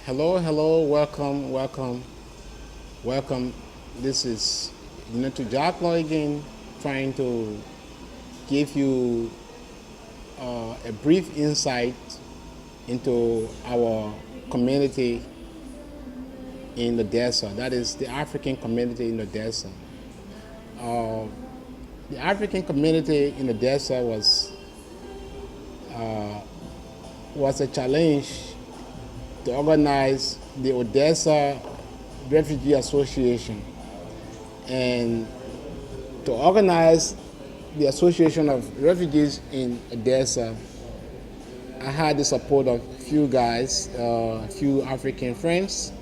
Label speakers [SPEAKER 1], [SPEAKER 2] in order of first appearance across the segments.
[SPEAKER 1] Hello, welcome. This is J.NYENETU JARKLOH again, trying to give you a brief insight into our community in Odessa. That is the African community in Odessa. The African community in Odessa was a challenge to organize the Odessa Refugee Association. And to organize the Association of Refugees in Odessa, I had the support of a few guys, a few African friends,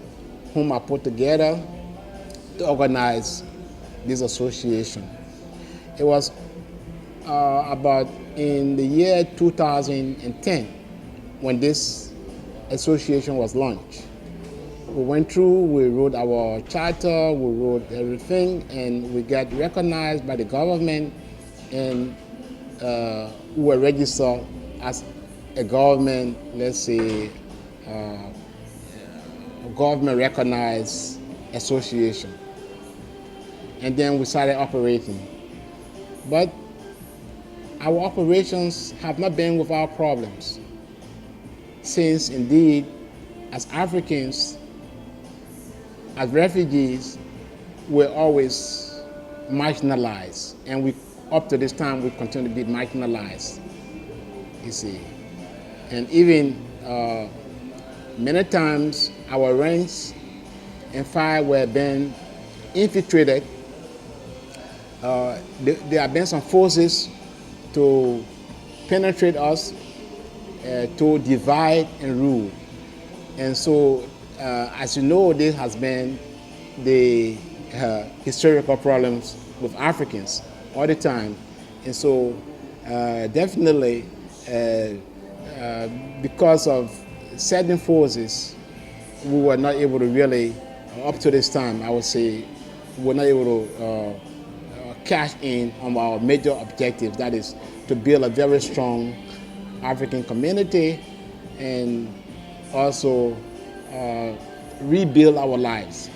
[SPEAKER 1] whom I put together to organize this association. It was about in the year 2010 when this association was launched. We went through, we wrote our charter, we wrote everything, and we got recognized by the government, and we were registered as a government, let's say, a government recognized association. And then we started operating. But our operations have not been without problems, since indeed, as Africans, as refugees, we're always marginalized, and we, up to this time, we continue to be marginalized, you see. And even many times, our ranks, in fact, were being infiltrated. There have been some forces to penetrate us, to divide and rule. And so, as you know, this has been the historical problems with Africans all the time. And so, definitely, because of certain forces, we were not able to really, up to this time, I would say, we were not able to cash in on our major objectives, that is to build a very strong African community and also rebuild our lives,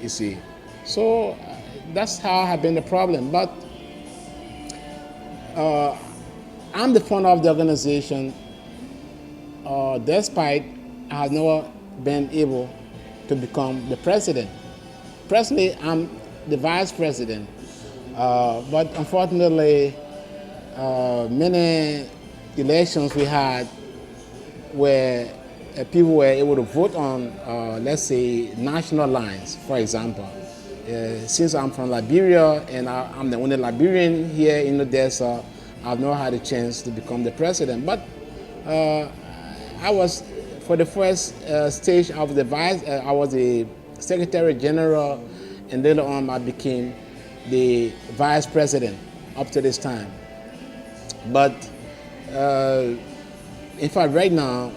[SPEAKER 1] you see. So that's how have been the problem. But I'm the founder of the organization, despite I have never been able to become the president. Presently, I'm the vice president, but unfortunately, many elections we had where people were able to vote on, let's say, national lines, for example. Since I'm from Liberia and I'm the only Liberian here in Odessa, I've not had a chance to become the president. But I was, for the first stage of the I was the Secretary General, and later on I became the Vice President up to this time. But in fact, right now,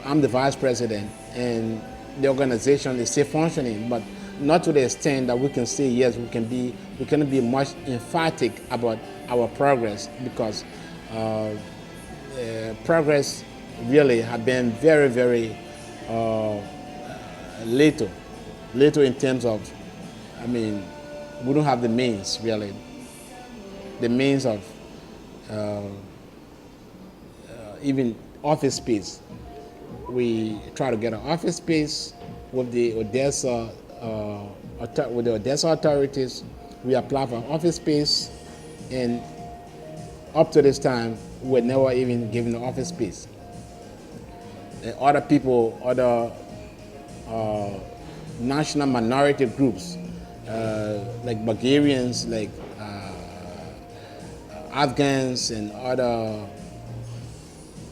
[SPEAKER 1] I'm the Vice President, and the organization is still functioning, but not to the extent that we can say, yes, we cannot be much emphatic about our progress, because progress really have been very, very little in terms of, I mean, we don't have the means, really, the means of even office space. We try to get an office space with the Odessa authorities. We apply for an office space, and up to this time, we're never even given an office space. And other people, other national minority groups, like Bulgarians, like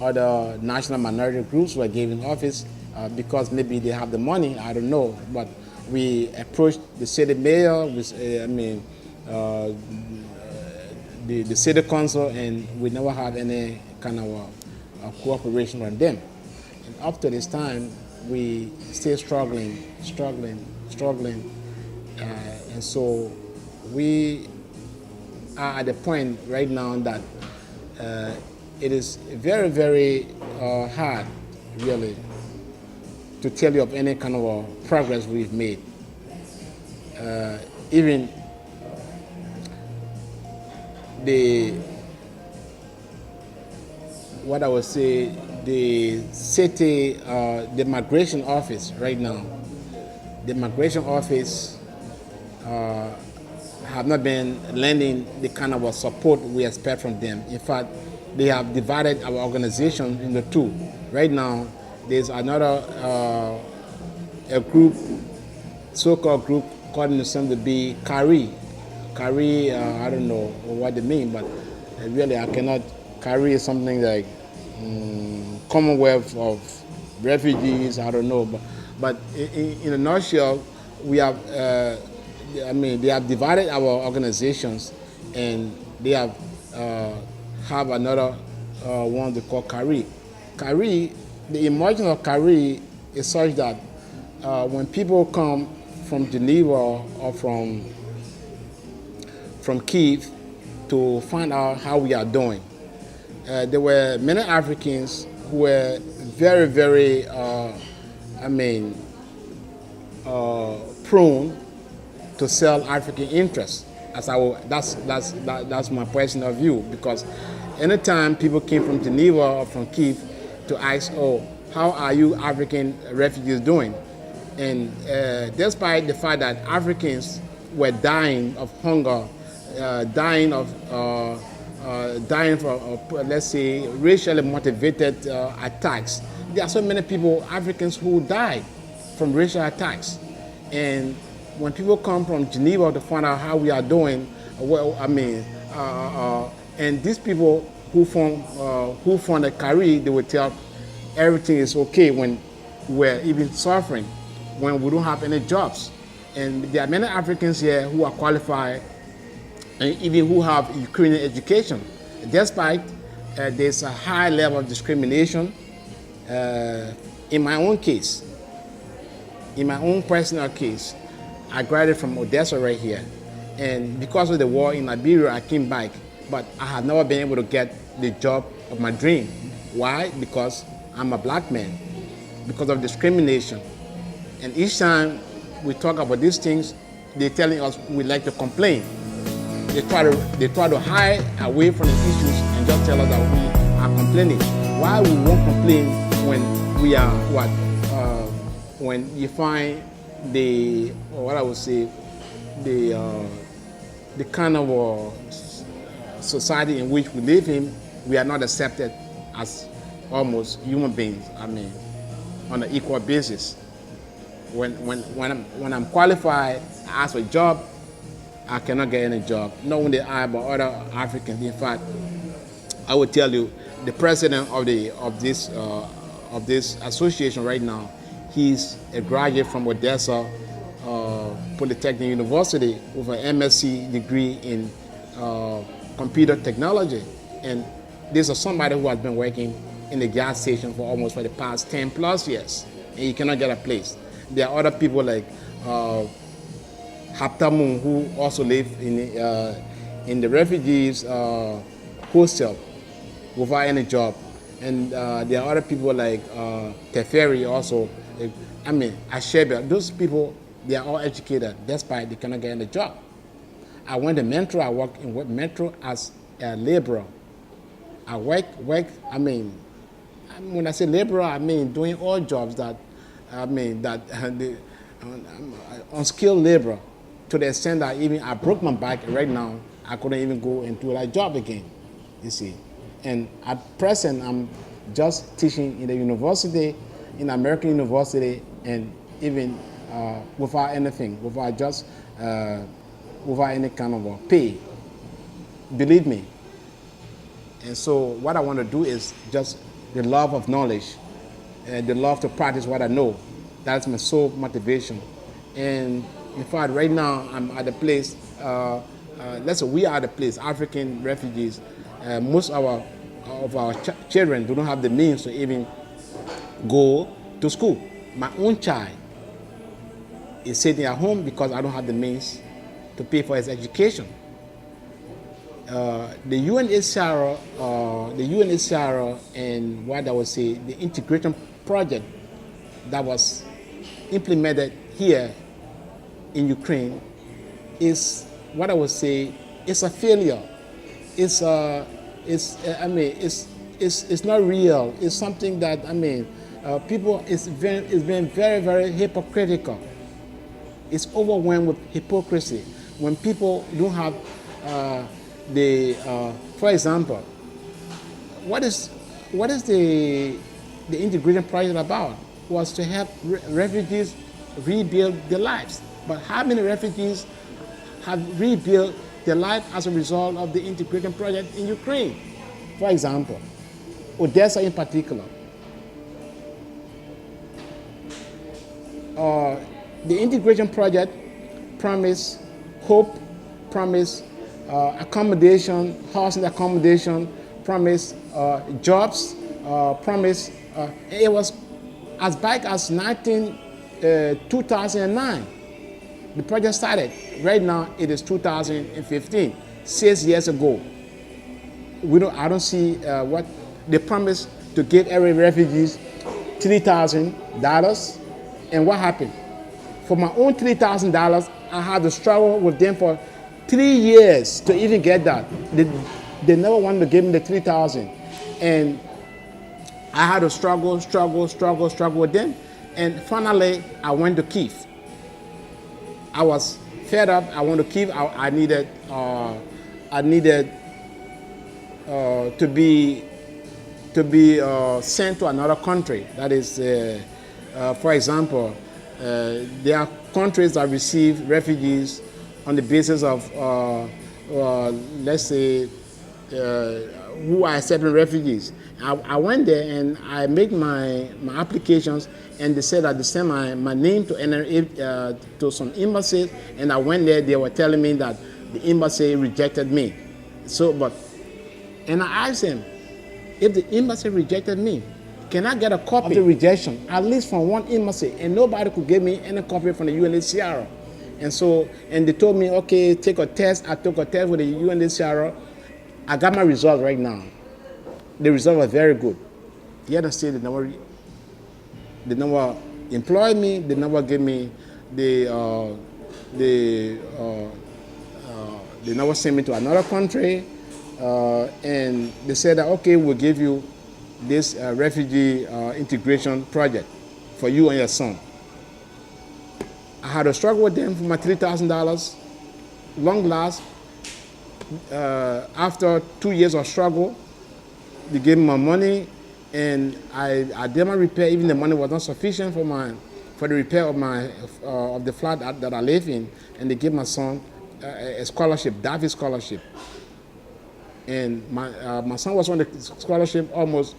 [SPEAKER 1] other national minority groups were given office because maybe they have the money. I don't know, but we approached the city mayor, uh, the city council, and we never had any kind of cooperation from them. And up to this time, we still struggling, and so we are at the point right now that it is very, very hard, really, to tell you of any kind of progress we've made. Even what I would say, the city, the migration office right now, the migration office have not been lending the kind of support we expect from them. In fact, they have divided our organization into two. Right now, there's another a group, so-called group, calling themselves to be CARI. CARI, I don't know what they mean, but really I cannot. CARI is something like Commonwealth of Refugees, I don't know. But in a nutshell, we have, they have divided our organizations, and they have another one they call CARI. CARI, the emergence of CARI is such that when people come from Geneva or from Kiev to find out how we are doing, there were many Africans who were very, very, prone to sell African interests. That's my personal view, because anytime people came from Geneva or from Kiev to ask, oh, how are you African refugees doing? And despite the fact that Africans were dying of hunger, dying from, let's say, racially motivated attacks, there are so many people, Africans, who died from racial attacks. And when people come from Geneva to find out how we are doing, and these people who form the CARI, they will tell everything is okay when we're even suffering, when we don't have any jobs. And there are many Africans here who are qualified and even who have Ukrainian education. Despite there's a high level of discrimination. In my own case, in my own personal case, I graduated from Odessa right here. And because of the war in Liberia, I came back. But I have never been able to get the job of my dream. Why? Because I'm a black man. Because of discrimination. And each time we talk about these things, they're telling us we like to complain. They try to hide away from the issues and just tell us that we are complaining. Why we won't complain when we are what? When you find the kind of society in which we live in, we are not accepted as almost human beings. On an equal basis. When I'm qualified, I ask for a job, I cannot get any job. Not only I, but other Africans. In fact, I will tell you, the president of this association right now, he's a graduate from Odessa Polytechnic University with an MSc degree in computer technology. And this is somebody who has been working in the gas station for the past 10 plus years, and he cannot get a place. There are other people like Haptamun, who also live in the refugees hostel without any job. And there are other people like Teferi also. Ashebe. Those people, they are all educated, despite they cannot get any job. I went to Metro. I worked in Metro as a laborer. I work. When I say laborer, I mean doing all jobs unskilled labor, to the extent that even I broke my back right now, I couldn't even go and do that job again, you see. And at present, I'm just teaching in the university, in American university, and even without anything, without any kind of pay, believe me. And so what I want to do is just the love of knowledge, and the love to practice what I know. That's my sole motivation. And in fact, right now I'm at a place. Let's say we are at the place. African refugees. Most of our children do not have the means to even go to school. My own child is sitting at home because I don't have the means to pay for his education. The UNHCR and what I would say, the integration project that was implemented here in Ukraine is what I would say is a failure. It's not real. It's something that people it's been very, very hypocritical. It's overwhelmed with hypocrisy when people don't have for example, what is the integration project about? Was to help refugees rebuild their lives. But how many refugees have rebuilt their life as a result of the integration project in Ukraine? For example, Odessa in particular. The integration project promised hope, promised accommodation, housing accommodation, promised jobs, promised. It was as back as 2009. The project started. Right now, it is 2015, 6 years ago. I don't see what they promised to give every refugee $3,000. And what happened? For my own $3,000, I had to struggle with them for 3 years to even get that. They never wanted to give me the $3,000. And I had to struggle with them. And finally, I went to Kyiv. I was fed up. I went to Kyiv. I needed to be sent to another country. That is, for example, there are countries that receive refugees on the basis of, let's say, who are accepting refugees. I went there and I made my applications, and they said that they sent my name to some embassies, and I went there. They were telling me that the embassy rejected me. And I asked them, if the embassy rejected me, can I get a copy of the rejection, at least from one embassy? And nobody could give me any copy from the UNHCR. And they told me, okay, take a test. I took a test with the UNHCR. I got my result right now. The result was very good. Yet still, they never employed me. They never gave me they never sent me to another country. And they said that, okay, we'll give you this refugee integration project for you and your son. I had to struggle with them for my $3,000. Long last, after 2 years of struggle, they gave me my money, and I did my repair. Even the money was not sufficient for the repair of the flat that I live in, and they gave my son a scholarship, David scholarship. And my son was on the scholarship almost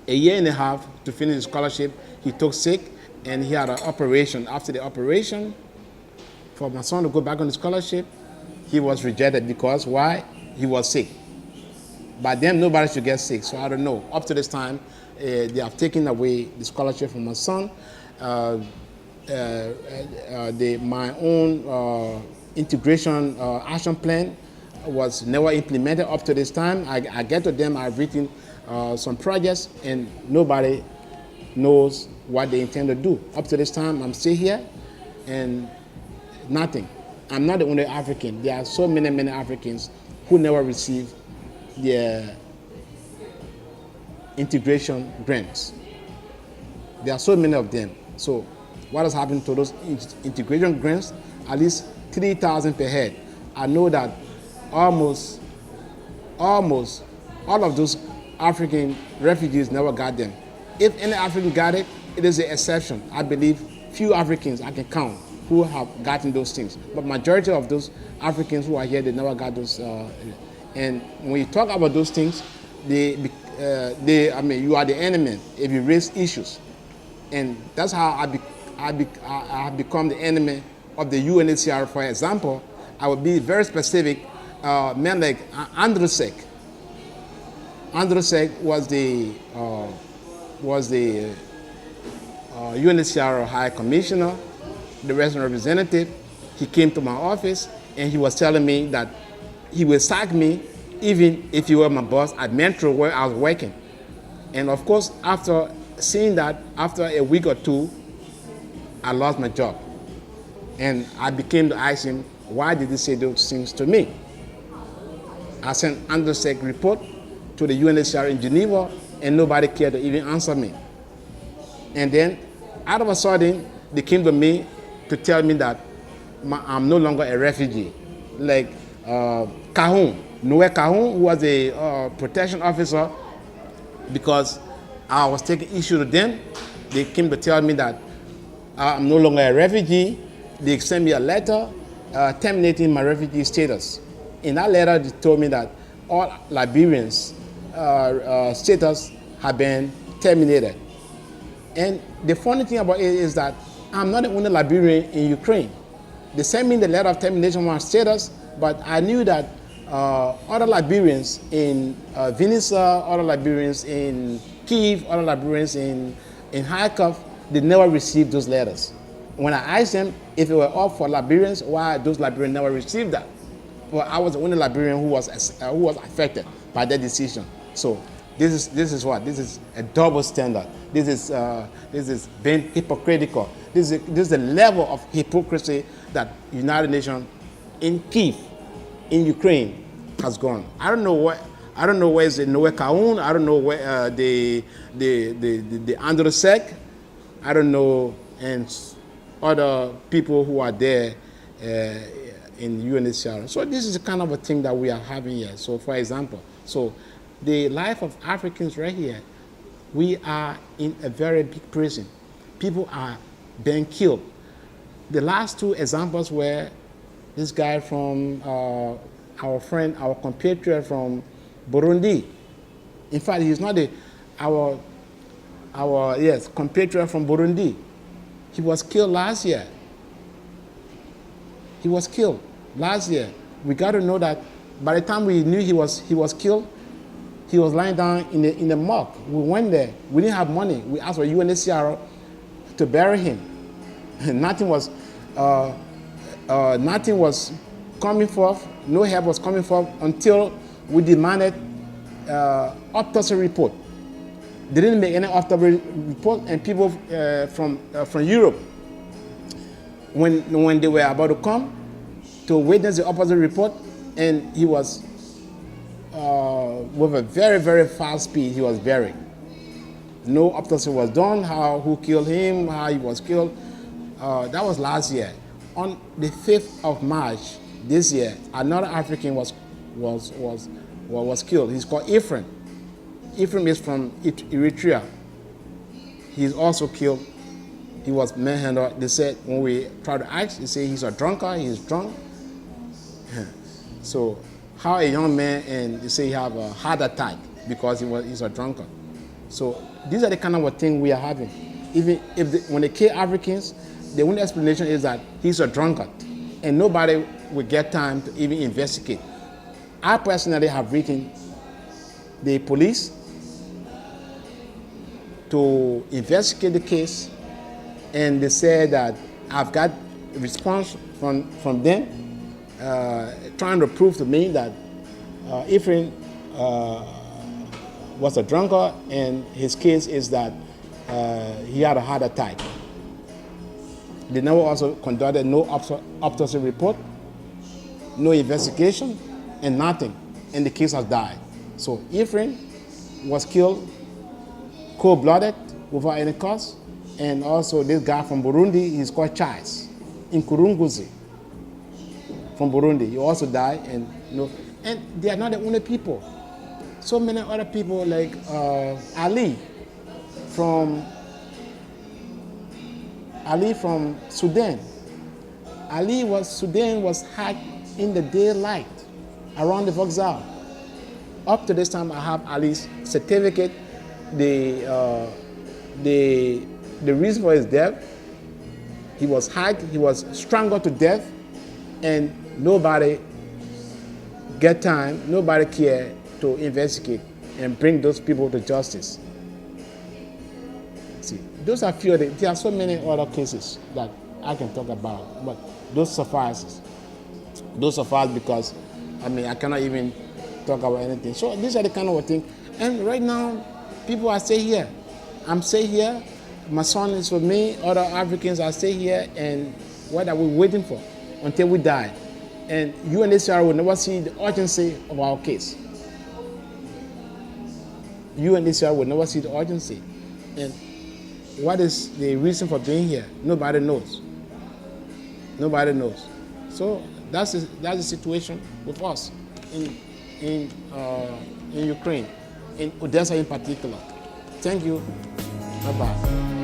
[SPEAKER 1] a year and a half to finish the scholarship. He took sick, and he had an operation. After the operation, for my son to go back on the scholarship, he was rejected because why? He was sick. By then, nobody should get sick, so I don't know. Up to this time, they have taken away the scholarship from my son. My own integration action plan was never implemented up to this time. I get to them, I've written some projects, and nobody knows what they intend to do. Up to this time, I'm still here, and nothing. I'm not the only African. There are so many Africans who never received their integration grants. There are so many of them. So what has happened to those integration grants? At least 3,000 per head. I know that almost all of those African refugees never got them. If any African got it, it is an exception. I believe few Africans I can count who have gotten those things. But majority of those Africans who are here, they never got those. And when you talk about those things, you are the enemy if you raise issues. And that's how I have become the enemy of the UNHCR. For example, I would be very specific. Men like Andrusek. Andrusek was the UNHCR High Commissioner, the resident representative. He came to my office and he was telling me that he would sack me even if he were my boss at Metro where I was working. And of course, after seeing that, after a week or two, I lost my job. And I became to ask him, why did he say those things to me? I sent Andrusek report to the UNHCR in Geneva, and nobody cared to even answer me. And then, out of a sudden, they came to me to tell me that I'm no longer a refugee. Like Kahun, Noé Kahun, who was a protection officer, because I was taking issue to them, they came to tell me that I'm no longer a refugee. They sent me a letter terminating my refugee status. In that letter, they told me that all Liberians' status have been terminated. And the funny thing about it is that I'm not the only Liberian in Ukraine. They sent me the letter of termination of my status, but I knew that other Liberians in Vinnytsia, other Liberians in Kyiv, other Liberians in Kharkov, they never received those letters. When I asked them if it were all for Liberians, why those Liberians never received that? Well, I was the only Liberian who was affected by that decision. So this is what? This is a double standard. This is being hypocritical. This is the level of hypocrisy that United Nations in Kyiv, in Ukraine, has gone. I don't know where is the Noé Kahun. I don't know where the Andrusek. I don't know, and other people who are there in UNHCR. So this is the kind of a thing that we are having here. So for example, so the life of Africans right here, we are in a very big prison. People are being killed. The last two examples were this guy from our friend, our compatriot from Burundi. In fact, he's not our compatriot from Burundi. He was killed last year. He was killed last year. We got to know that by the time we knew he was killed, he was lying down in the morgue. We went there. We didn't have money. We asked for UNHCR to bury him. Nothing was coming forth. No help was coming forth until we demanded autopsy report. They didn't make any autopsy report, and people from Europe, when they were about to come to witness the autopsy report, and he was with a very, very fast speed, he was buried. No autopsy was done, who killed him, how he was killed. That was last year. On the 5th of March this year, another African was killed. He's called Ephraim. Ephraim is from Eritrea. He's also killed. He was manhandled. They said, when we tried to ask, they say he's a drunkard, he's drunk. So how a young man, and they say he have a heart attack because he's a drunkard. So these are the kind of thing we are having. Even if when they kill Africans, the only explanation is that he's a drunkard, and nobody will get time to even investigate. I personally have written the police to investigate the case, and they said that I've got a response from them trying to prove to me that Ephraim was a drunkard, and his case is that he had a heart attack. They never also conducted no autopsy report, no investigation, and nothing, and the case has died. So Ephraim was killed cold-blooded without any cause, and also this guy from Burundi, he's called Charles in Kurunguzi from Burundi. He also died, and they are not the only people. So many other people like Ali from Sudan. Sudan was hacked in the daylight around the Vauxhall. Up to this time, I have at least certificate, the reason for his death. He was hacked, he was strangled to death, and nobody get time, nobody care to investigate and bring those people to justice. See, those are few of there are so many other cases that I can talk about, but those suffice. Those suffice because, I mean, I cannot even talk about anything. So these are the kind of things. And right now, people are stay here. I'm stay here. My son is with me. Other Africans are stay here. And what are we waiting for? Until we die. And UNHCR will never see the urgency of our case. UNHCR will never see the urgency. And what is the reason for being here? Nobody knows. Nobody knows. So that's the situation with us in Ukraine, in Odessa in particular. Thank you. Bye-bye.